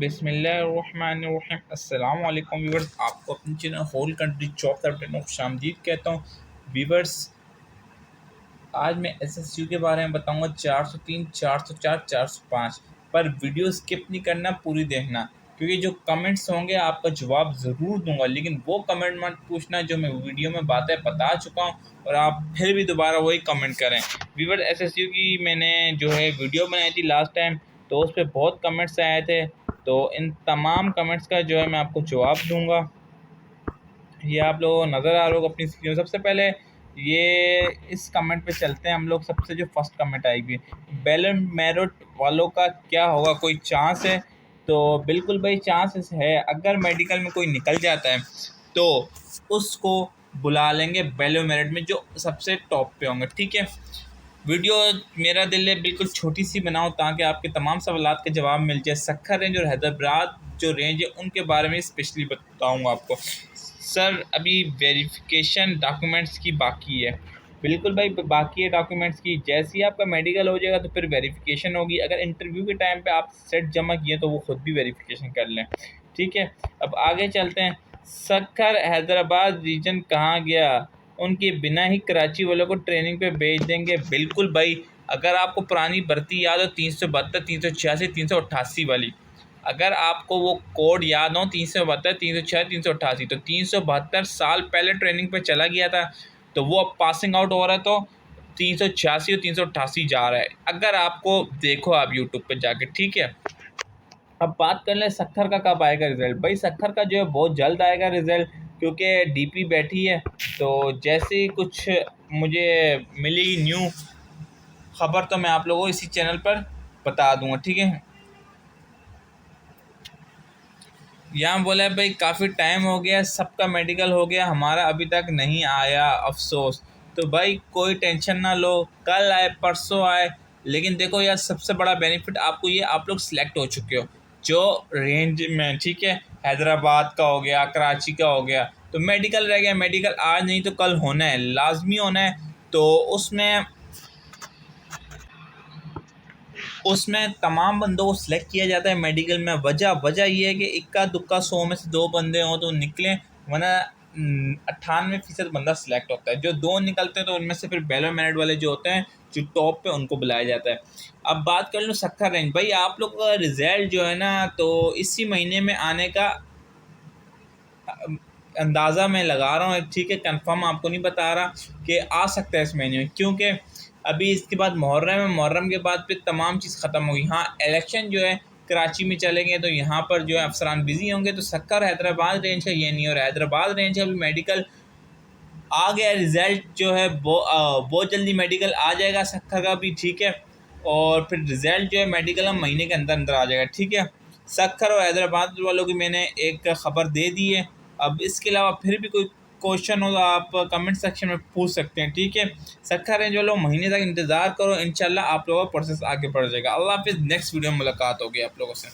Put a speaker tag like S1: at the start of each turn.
S1: बिस्मिल्लाहिर्रहमानिर्रहीम। अस्सलाम वालेकुम व्यूवर्स, आपको अपनी चैनल होल कंट्री जॉब का अपडेट में खुशामदीद कहता हूँ। व्यूवर्स, आज मैं एसएसयू के बारे में बताऊंगा। 403, 404, 405 पर वीडियो स्किप नहीं करना, पूरी देखना, क्योंकि जो कमेंट्स होंगे आपका जवाब ज़रूर दूंगा, लेकिन वो कमेंट मत पूछना जो मैं वीडियो में बातें बता चुका हूँ और आप फिर भी दोबारा वही कमेंट करें। व्यूवर्स, एसएसयू की मैंने जो है वीडियो बनाई थी लास्ट टाइम, तो उस पर बहुत कमेंट्स आए थे, तो इन तमाम कमेंट्स का जो है मैं आपको जवाब दूंगा। ये आप लोग नज़र आ रहा होगा अपनी स्क्रीन। सबसे पहले ये इस कमेंट पे चलते हैं हम लोग। सबसे जो फर्स्ट कमेंट आएगी, बैलन मेरिट वालों का क्या होगा, कोई चांस है? तो बिल्कुल भाई, चांसेस है। अगर मेडिकल में कोई निकल जाता है तो उसको बुला लेंगे बैलो मेरिट में, जो सबसे टॉप पे होंगे। ठीक है, वीडियो मेरा दिल है बिल्कुल छोटी सी बनाऊं ताकि आपके तमाम सवालात के जवाब मिल जाए। सक्खर रेंज और हैदराबाद जो रेंज है उनके बारे में स्पेशली बताऊंगा आपको। सर, अभी वेरिफिकेशन डॉक्यूमेंट्स की बाकी है। बिल्कुल भाई, बाकी है डॉक्यूमेंट्स की। जैसे ही आपका मेडिकल हो जाएगा तो फिर वेरिफिकेशन होगी। अगर इंटरव्यू के टाइम पे आप सेट जमा किए तो वो खुद भी वेरिफिकेशन कर लें। ठीक है, अब आगे चलते हैं। सक्खर हैदराबाद रीजन कहाँ गया? उनके बिना ही कराची वालों को ट्रेनिंग पे भेज देंगे। बिल्कुल भाई, अगर आपको पुरानी भर्ती याद हो 372, 386, 388 वाली, अगर आपको वो कोड याद हो 372, 306, 388, तो 372 साल पहले ट्रेनिंग पे चला गया था, तो वो अब पासिंग आउट हो रहा है, तो 386 और 388 जा रहा है। अगर आपको देखो आप यूट्यूब पे जाके। ठीक है, अब बात कर लें सक्खर का कब आएगा रिज़ल्ट। भाई सक्खर का जो है बहुत जल्द आएगा रिज़ल्ट, क्योंकि डीपी बैठी है। तो जैसे ही कुछ मुझे मिली न्यू खबर तो मैं आप लोगों को इसी चैनल पर बता दूंगा। ठीक है, यहाँ बोला है भाई काफ़ी टाइम हो गया, सबका मेडिकल हो गया, हमारा अभी तक नहीं आया, अफसोस। तो भाई कोई टेंशन ना लो, कल आए परसों आए, लेकिन देखो यार, सबसे बड़ा बेनिफिट आपको ये, आप लोग सिलेक्ट हो चुके हो जो रेंज में। ठीक है, हैदराबाद का हो गया, कराची का हो गया, तो मेडिकल रह गया। मेडिकल आज नहीं तो कल होना है, लाजमी होना है। तो उसमें तमाम बंदों को सिलेक्ट किया जाता है मेडिकल में। वजह ये है कि इक्का दुक्का 100 में से 2 बंदे हों तो निकलें, वरना 98% बंदा सिलेक्ट होता है। जो 2 निकलते हैं तो उनमें से फिर बैलो मेरिट वाले जो होते हैं, जो टॉप पे, उनको बुलाया जाता है। अब बात कर लो सक्खर रेंज। भाई आप लोग का रिज़ल्ट जो है ना, तो इसी महीने में आने का अंदाज़ा मैं लगा रहा हूँ। ठीक है, कंफर्म आपको नहीं बता रहा कि आ सकता है इस महीने में, क्योंकि अभी इसके बाद मुहर्रम है। मुहर्रम के बाद फिर तमाम चीज़ ख़त्म होगी। हाँ, इलेक्शन जो है कराची में चलेंगे तो यहाँ पर जो है अफसरान बिजी होंगे। तो सक्खर हैदराबाद रेंज का ये नहीं, और हैदराबाद रेंज का भी मेडिकल आ गया। रिज़ल्ट जो है वो बहुत जल्दी मेडिकल आ जाएगा सक्खर का भी। ठीक है, और फिर रिज़ल्ट जो है मेडिकल हम महीने के अंदर अंदर आ जाएगा। ठीक है, सक्खर और हैदराबाद वालों की मैंने एक खबर दे दी है। अब इसके अलावा फिर भी कोई क्वेश्चन हो तो आप कमेंट सेक्शन में पूछ सकते हैं। ठीक है, सक्खर रेंज वालों महीने तक इंतज़ार करो, इंशाल्लाह आप लोगों का प्रोसेस आगे बढ़ जाएगा। अल्लाह हाफिज़, नेक्स्ट वीडियो में मुलाकात होगी आप लोगों से।